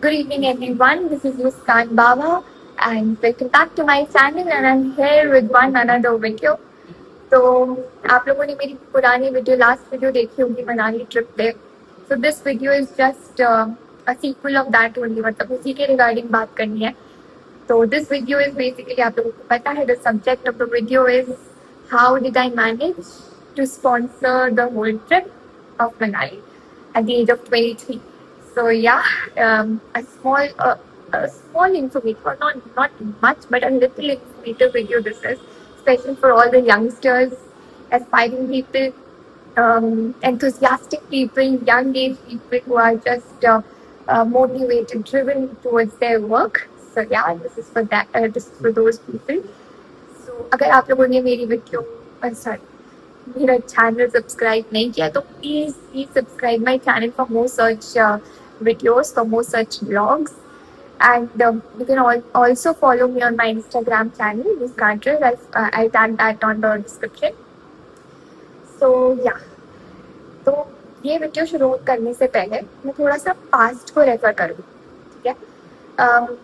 Good evening, everyone. This is Muskan Baba, and welcome back to my channel. And I'm here with one another video. तो आप लोगों ने मेरी पुरानी video last video देखी होगी मनाली ट्रिप पे. So this video is just a sequel of that only, मतलब उसी के रिगार्डिंग बात करनी है. तो दिस वीडियो इज बेसिकली, आप लोगों को पता है, the subject of the video is how did I manage to sponsor the whole trip of Manali at the age of 23. So yeah, a small informative, or not much, but a little informative video this is, especially for all the youngsters, aspiring people, enthusiastic people, young age people who are just motivated, driven towards their work. So yeah, this is for that. This is for those people. So अगर आप लोगों ने मेरी video, sorry, मेरा channel subscribe नहीं किया तो please please subscribe my channel for more such videos, for more such vlogs. And you can also follow me on my Instagram channel, Miss Cantrell. I'll tag that on the description. So yeah, तो ये video शुरू करने से पहले मैं थोड़ा सा past को रेफर करूँ, ठीक है.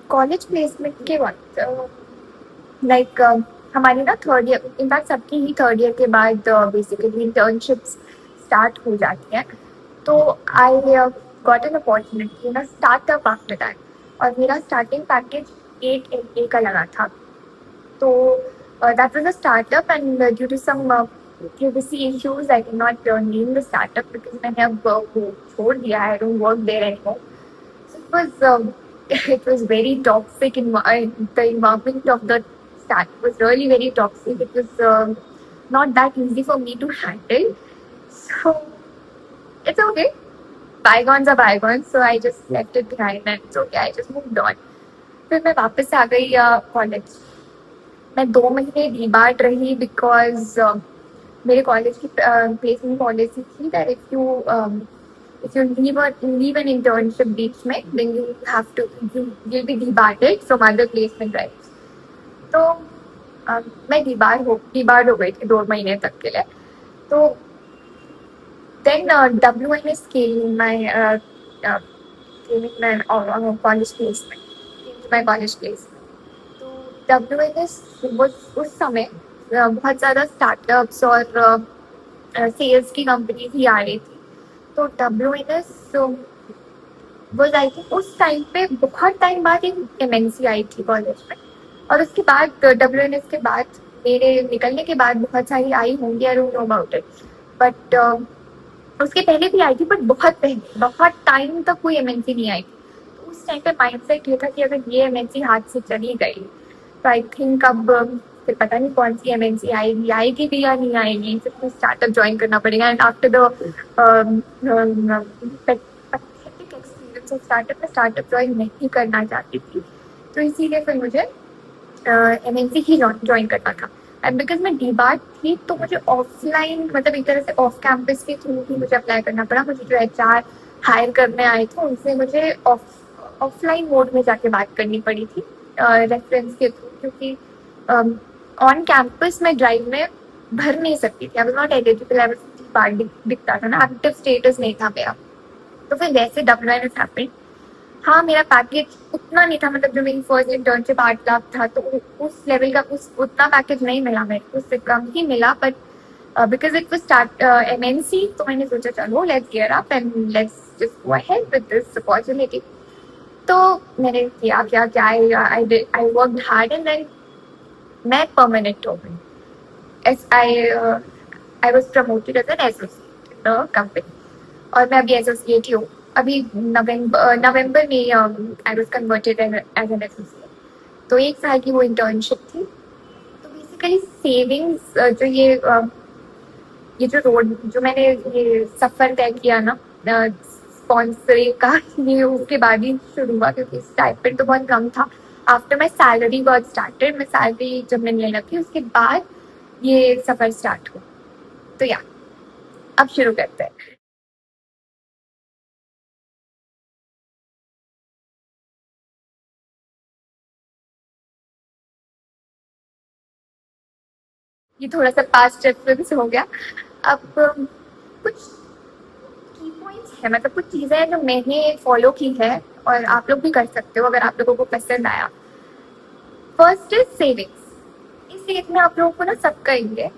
कॉलेज प्लेसमेंट के वक्त लाइक हमारी ना थर्ड ईयर, इनफैक्ट सबकी ही थर्ड ईयर के बाद बेसिकली इंटर्नशिप्स स्टार्ट हो जाती हैं. तो I got an opportunity in a startup after that, और मेरा स्टार्टिंग पैकेज 8 LPA का लगा था. तो that was a startup, and due to some privacy issues I cannot name the startup because मैंने अब वो छोड़ दिया. I don't work there anymore. So it was very toxic. The environment of the start was really very toxic. It was not that easy for me to handle. So it's okay. Bygones are bygones. So I just left it behind and it's okay. I just moved on. फिर मैं वापस आ गई college. मैं 2 महीने डीबार्ट रही because मेरे college की placement policy थी that if you leave an internship बीच में, then you'll be debarred from other placement rights. तो मैं debarred हो गई थी 2 महीने तक के लिए. तो then WNS came in my college placement, into my college placement. तो WNS उस समय बहुत ज़्यादा स्टार्टअप्स और सेल्स की कंपनी भी आ रही थी. तो WNS वाज, आई थिंक उस टाइम पे बहुत टाइम बाद एक MNC आई थी कॉलेज में. और उसके बाद WNS के बाद, मेरे निकलने के बाद बहुत सारी आई होंगी, I don't know about it. But उसके पहले भी आई थी, बट बहुत पहले, बहुत टाइम तक कोई MNC नहीं आई थी. तो उस टाइम पे माइंडसेट ये था कि अगर ये MNC हाथ से चली गई तो आई थिंक अब फिर पता नहीं कौन सी MNC आएगी भी या नहीं आएगी. फिर तो स्टार्टअप ज्वाइन करना पड़ेगा. And after the pathetic experience of startup join नहीं करना चाहती थी. तो इसीलिए फिर मुझे MNC ही ज्वाइन करना था. एंड बिकॉज मैं डीबार्ट थी तो मुझे ऑफलाइन, मतलब एक तरह से ऑफ कैंपस के थ्रू ही मुझे अप्लाई करना पड़ा. मुझे जो HR हायर करने आए थे उनसे मुझे ऑफलाइन मोड में जाके बात करनी पड़ी थी रेफरेंस के थ्रू, क्योंकि ऑन कैंपस में ड्राइव में भर नहीं सकती थी. I was not eligible. I was दिखता था ना, एक्टिव स्टेटस नहीं था मेरा. तो फिर वैसे WNS हैपेंड. हाँ, मेरा पैकेज उतना नहीं था, मतलब जो मेरी फर्स्ट इंटर्नशिप 8 लाख था, तो उस लेवल का उतना पैकेज नहीं मिला मेरे को, उससे कम ही मिला. But because it was start MNC, तो मैंने सोचा चलो let's gear up and let's just go ahead with this opportunity. तो मैंने किया I worked hard and then मैं परमानेंट हो गई. I was promoted as an associate in the company, और मैं अभी एसोसिएट ही हूँ. अभी नवंबर में I was converted as an associate. तो 1 साल की वो इंटर्नशिप थी. तो बेसिकली सेविंग्स, जो ये जो रोड, जो मैंने ये सफ़र तय किया ना स्पॉन्सरिंग का, ये उसके बाद ही शुरू हुआ, क्योंकि स्टाइपेंड तो बहुत कम था. After my salary got started, मैं सैलरी जब मैंने लेने लगी उसके बाद ये सफ़र स्टार्ट हुआ. तो या अब शुरू करते हैं. ये थोड़ा सा पास्ट रेफरेंस हो गया. अब कुछ की पॉइंट्स है, मतलब कुछ चीज़ें हैं जो मैंने फॉलो की है और आप लोग भी कर सकते हो अगर आप लोगों को पसंद आया। First is savings. इस एज में आप लोगों को ना सब करेंगे,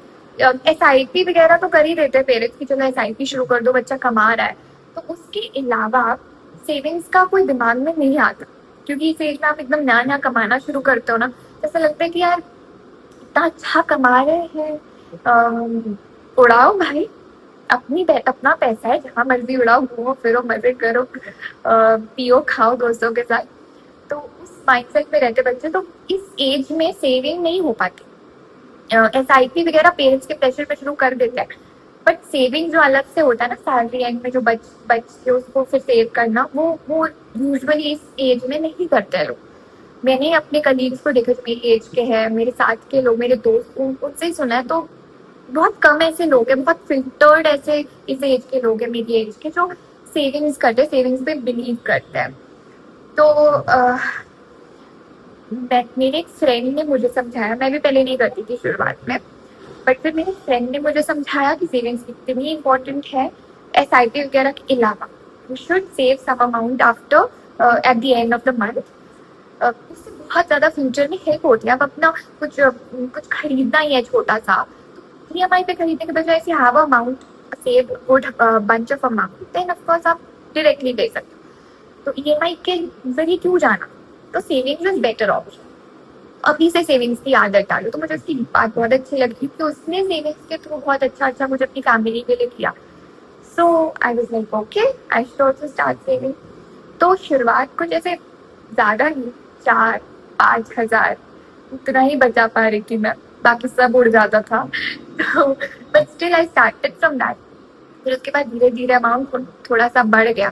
SIP वगैरह तो कर ही देते हैं पेरेंट्स की, चलो SIP शुरू कर दो, बच्चा कमा रहा है। तो उसके अलावा सेविंग्स का कोई दिमाग में नहीं आता, क्योंकि इस एज में आप एकदम नया नया कमाना शुरू करते हो ना, ऐसा लगता है कि यार इतना अच्छा कमा रहे हैं, उड़ाओ भाई, अपना पैसा है, जहाँ मर्जी उड़ाओ, घूमो फिरो, मजे करो, पियो खाओ दोस्तों के साथ। तो उस माइंडसेट में रहते बच्चे, तो इस एज में सेविंग नहीं हो पाती। SIP वगैरह पेरेंट्स के प्रेशर पे शुरू कर देते हैं, बट सेविंग जो अलग से होता है ना, सैलरी एंड में जो बच के उसको फिर सेव करना, वो यूजुअली इस एज में नहीं करते हैं लोग। मैंने अपने कलीग्स को देखा जो मेरी एज के हैं, मेरे साथ के लोग, मेरे दोस्त, उनसे ही सुना है, तो बहुत कम ऐसे लोग हैं, बहुत फिल्टर्ड ऐसे इस एज के लोग हैं मेरी एज के, जो सेविंग्स करते हैं, सेविंग्स पे बिलीव करते हैं। तो मेरे एक फ्रेंड ने मुझे समझाया, मैं भी पहले नहीं करती थी शुरुआत में, बट फिर मेरे फ्रेंड ने मुझे समझाया कि सेविंग्स कितनी इंपॉर्टेंट है। SIP वगैरह के अलावा you should save some amount after at the end of the month. उससे बहुत ज़्यादा फ्यूचर में हेल्प होती है। अब अपना कुछ खरीदना ही है छोटा सा, तो EMI पे खरीदने के बजाय if you have amount, save good bunch of amount, then of course आप डायरेक्टली दे सकते हो। तो EMI के जरिए क्यों जाना, तो सेविंग्स इज बेटर ऑप्शन। अभी से सेविंग्स की आदत डालो। तो मुझे उसकी बात बहुत अच्छी लगी कि उसने सेविंग्स के थ्रू बहुत अच्छा मुझे अपनी फैमिली के लिए किया। So I was like okay, I should also start saving. तो शुरुआत कुछ ऐसे ज़्यादा नहीं, 4-5 हज़ार उतना ही बचा पा रही थी मैं, बाकी सब उड़ जाता था। तो but still I started from that. फिर उसके बाद धीरे धीरे अमाउंट थोड़ा सा बढ़ गया,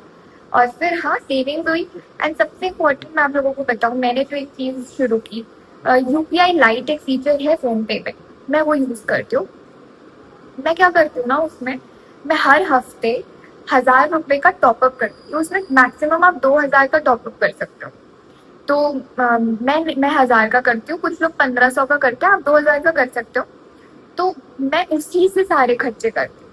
और फिर हाँ सेविंग हुई। एंड सबसे इम्पोर्टेंट मैं आप लोगों को बताऊँ, मैंने जो एक चीज़ शुरू की, UPI लाइट एक फीचर है फोन पे में, मैं वो यूज़ करती हूँ। मैं क्या करती हूँ ना, उसमें मैं हर हफ्ते 1,000 रुपये का टॉपअप करती हूँ। उसमें मैक्सिमम आप 2,000 का टॉपअप कर सकते हो। तो मैं 1,000 का करती हूँ, कुछ लोग 1,500 का करते हैं, आप 2,000 का कर सकते हो। तो मैं उसी से सारे खर्चे करती हूँ,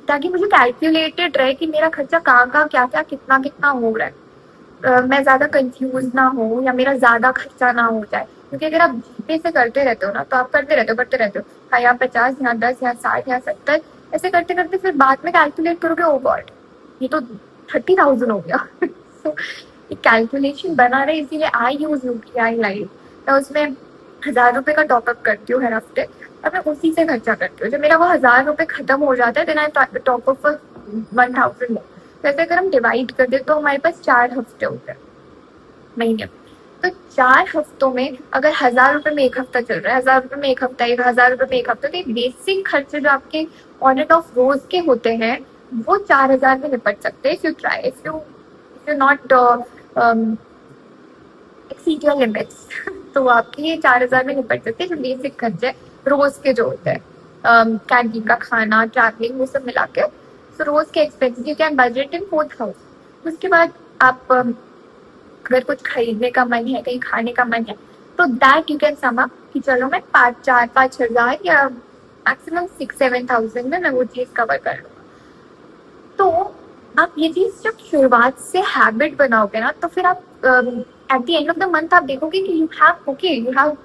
ताकि मुझे कैलकुलेटेड रहे कि मेरा खर्चा कहाँ क्या क्या कितना कितना हो रहा है। मैं ज़्यादा कंफ्यूज ना हो, या मेरा ज़्यादा खर्चा ना हो जाए। क्योंकि अगर आप जीपे से करते रहते हो ना, तो आप करते रहते हो, हाँ यहाँ 50, यहाँ 10, यहाँ 60, यहाँ 70, ऐसे करते करते फिर बाद में कैलकुलेट करोगे, ओ गॉड ये तो 30,000 हो गया। तो कैलकुलेशन बना रहे, इसीलिए आई यूज UPI लाइट। मैं उसमें 1,000 रुपये का टॉपअप करती हूँ हर हफ्ते, और मैं उसी से खर्चा करती हूँ। जब मेरा वो 1,000 रुपये खत्म हो जाता है, देन आई टॉपअप 1,000। वैसे अगर हम डिवाइड कर दे तो हमारे पास 4 हफ्ते होते हैं महीने में। तो 4 हफ्तों में अगर 1,000 रुपये में एक हफ्ता चल रहा है, 1,000 रुपये में एक हफ्ता, 1,000 रुपये में एक हफ्ता, तो बेसिक खर्चे जो आपके ऑन एंड ऑफ रोज के होते हैं, वो 4,000 में निपट सकते हैं। If you try, if you not exceed your limits, तो आपके ये 4,000 में निपट सकते हैं, जो बेसिक खर्चे रोज के जो होते हैं, कैंटीन का खाना, ट्रैवलिंग, वो सब मिला के। सो रोज के expenses you can budget in 4,000। उसके बाद आप अगर कुछ खरीदने का मन है, कहीं खाने का मन है, तो that you can sum up कि चलो मैं 4-5 हज़ार या मैक्सिमम 6-7,000 में मैं वो चीज़ कवर कर लूँगा। तो आप ये चीज़ जब शुरुआत से हैबिट बनाओगे ना, तो फिर आप eight the end of the month आप देखोगे कि you have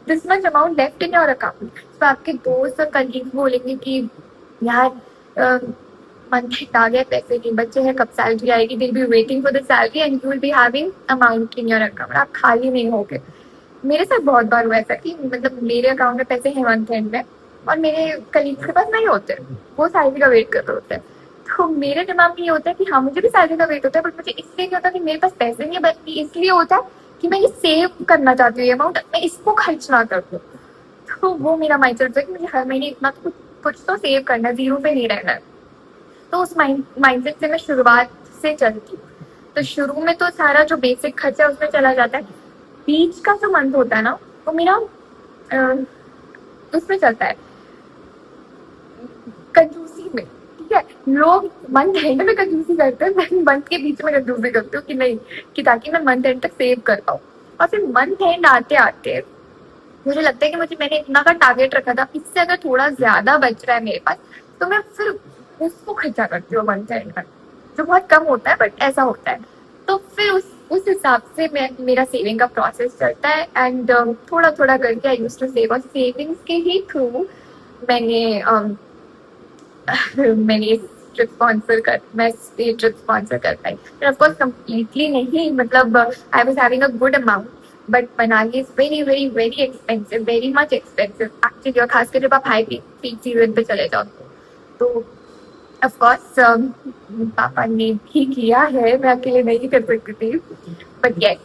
this much amount left in your account. तो आपके दोस्त और कलीग्स बोलेंगे कि यार मंथ एंड आ गया, पैसे नहीं बचे हैं, कब सैलरी आएगी, दिल be waiting for the salary and you will be having amount in your account, आप खाली नहीं होगे। मेरे साथ बहुत बार हुआ ऐसा कि मतलब मेरे अकाउंट में पैसे हैं मंथ एंड में, और मेरे कलीग्स के पास नहीं होते, वो सैलरी का वेट कर रहे होते हैं। तो मेरे दिमाग में ये होता है कि हाँ मुझे भी सैलरी का वेट होता है, बट मुझे इसलिए नहीं होता कि मेरे पास पैसे नहीं है, बल्कि इसलिए होता है कि मैं ये सेव करना चाहती हूँ, ये अमाउंट मैं इसको खर्च ना कर दूँ। तो वो मेरा माइंडसेट होता है कि मुझे हर महीने इतना कुछ तो सेव करना है, जीरो पे नहीं रहना है। तो उस माइंडसेट से मैं शुरुआत से चलती हूँ। तो शुरू में तो सारा जो बेसिक खर्चा है उसमें चला जाता है। बीच का जो मंथ होता है ना, वो मेरा उसमें चलता है कंजूसी में। ठीक है, लोग मंथ एंड में कंजूसी करते हैं, मैं मंथ के बीच में कंजूसी करती हूँ कि नहीं, कि ताकि मैं मंथ एंड तक सेव कर पाऊँ। और फिर मंथ एंड आते आते मुझे लगता है कि मैंने इतना का टारगेट रखा था, इससे अगर थोड़ा ज्यादा बच रहा है मेरे पास, तो मैं फिर उसको खर्चा करती हूँ मंथ एंड में, जो बहुत कम होता है बट ऐसा होता है। तो फिर उस हिसाब से मैं मेरा सेविंग का प्रोसेस चलता है एंड थोड़ा थोड़ा करके आई यूज टू सेव और सेविंग्स के ही थ्रू मैंने मैंने ट्रिप स्पॉन्सर कर मैं ये ट्रिप स्पॉन्सर कर पाई ऑफ कोर्स कम्प्लीटली नहीं मतलब I was having a good amount but Manali is very very very expensive very much expensive actually और खासकर जब आप हाई पीक सीजन पे चले जाओ तो ऑफ कोर्स पापा ने भी किया है मैं अकेले नहीं कर सकती थी but yes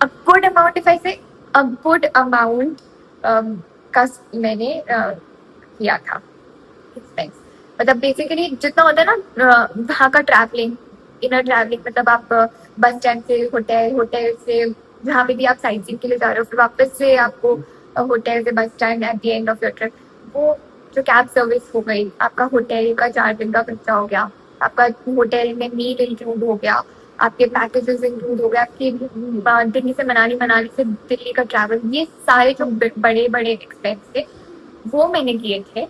a good amount if I से अ गुड अमाउंट का मैंने किया था एक्सपेंस मतलब बेसिकली जितना होता है ना वहाँ का ट्रैवलिंग इनर ट्रैवलिंग मतलब आप बस स्टैंड से होटल होटल से जहाँ पे भी आप साइट सीइंग के लिए जा रहे हो फिर वापस से आपको होटल से bus stand at the end of your trip वो जो कैब सर्विस हो गई आपका होटल का 4 दिन का खर्चा हो गया आपका होटल में मील इंक्लूड हो गया आपके पैकेजेस इंक्लूड हो गए आपके दिल्ली से मनाली मनाली से दिल्ली का ट्रैवल ये सारे जो बड़े बड़े एक्सपेंस थे वो मैंने किए थे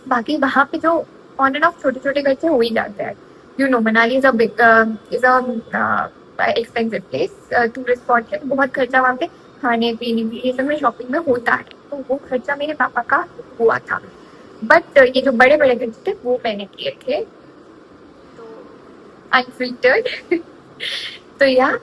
बाकी वहाँ पे जो ऑन एंड ऑफ छोटे छोटे खर्चे हो ही जाते हैं you know Manali is a expensive place tourist spot है बहुत खर्चा वहाँ पे खाने पीने की ये सब में शॉपिंग में होता है तो वो खर्चा मेरे पापा का हुआ था बट ये जो बड़े बड़े खर्चे थे वो मैंने किए थे तो अनफिल्टर्ड तो या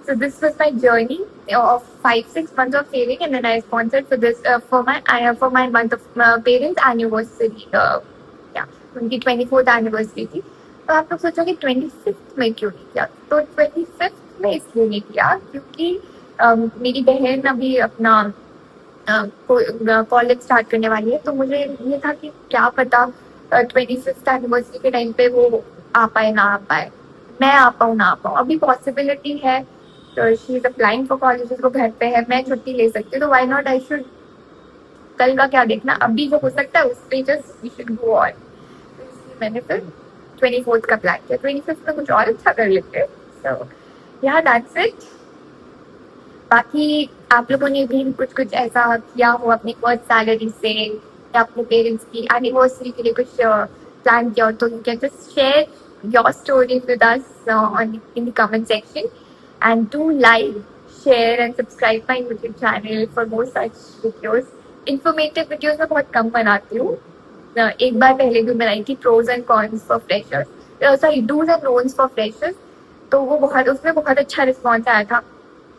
so this was my journey of 5-6 months of saving and then I sponsored for this for my month of parents anniversary yeah उनकी 24th एनिवर्सरी थी तो आप लोग सोचोगे 25th में क्यों नहीं किया तो 25th में इसलिए नहीं किया क्योंकि मेरी बहन अभी अपना कॉलेज स्टार्ट करने वाली है तो मुझे ये था कि क्या पता 25th एनिवर्सरी के टाइम पे वो आ पाए ना आ पाए मैं आ पाऊँ ना आ पाऊँ अभी पॉसिबिलिटी है तो she is applying for colleges वो घर पे है मैं छुट्टी ले सकती हूँ तो व्हाई नॉट आई शुड कल का क्या देखना अभी जो हो सकता है उस पे just we should go on तो इसलिए मैंने फिर 24th का प्लान किया 25th में कुछ और अच्छा कर लेते हैं सो या दैट्स इट बाकी आप लोगों ने भी कुछ कुछ ऐसा किया हो अपनी फर्स्ट सैलरी से या अपने पेरेंट्स की एनिवर्सरी के लिए कुछ प्लान किया हो तो you can just share your story with us in the comment section and do like share and subscribe my YouTube channel for more such videos informative videos मैं बहुत कम बनाती हूँ एक बार पहले भी बनाई थी pros and cons for freshers sorry do's and don'ts for freshers तो वो बहुत उसमें बहुत अच्छा रिस्पॉन्स आया था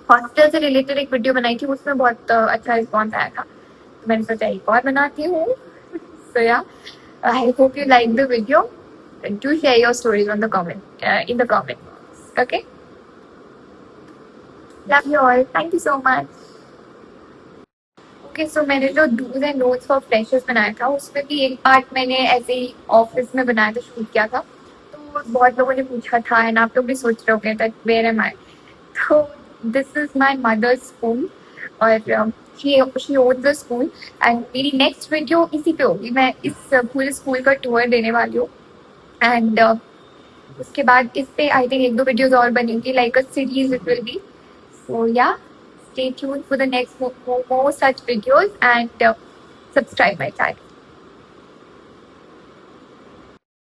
हॉस्टल से रिलेटेड एक वीडियो बनाई थी उसमें बहुत अच्छा रिस्पॉन्स आया था तो मैंने सोचा एक और बनाती हूँ so yeah I hope you like the video do share your stories on the in the comment box. Okay. Love you all. Thank you so much. Okay, so मैंने जो do's and don'ts for freshers बनाया था उसमें भी एक part मैंने ऐसे ही office में बनाया था शूट किया था तो बहुत लोगों ने पूछा था एंड आप लोग भी सोच रहे होंगे दैट वेयर एम आई तो this is my mother's school और she owns the school and मेरी नेक्स्ट वीडियो इसी पे होगी मैं इस पूरे स्कूल का टूर देने वाली हूँ एंड उसके बाद इस पे आई थिंक एक दो वीडियोस और बनेंगी like a series it will be so yeah stay tuned for the next more such videos and subscribe my channel.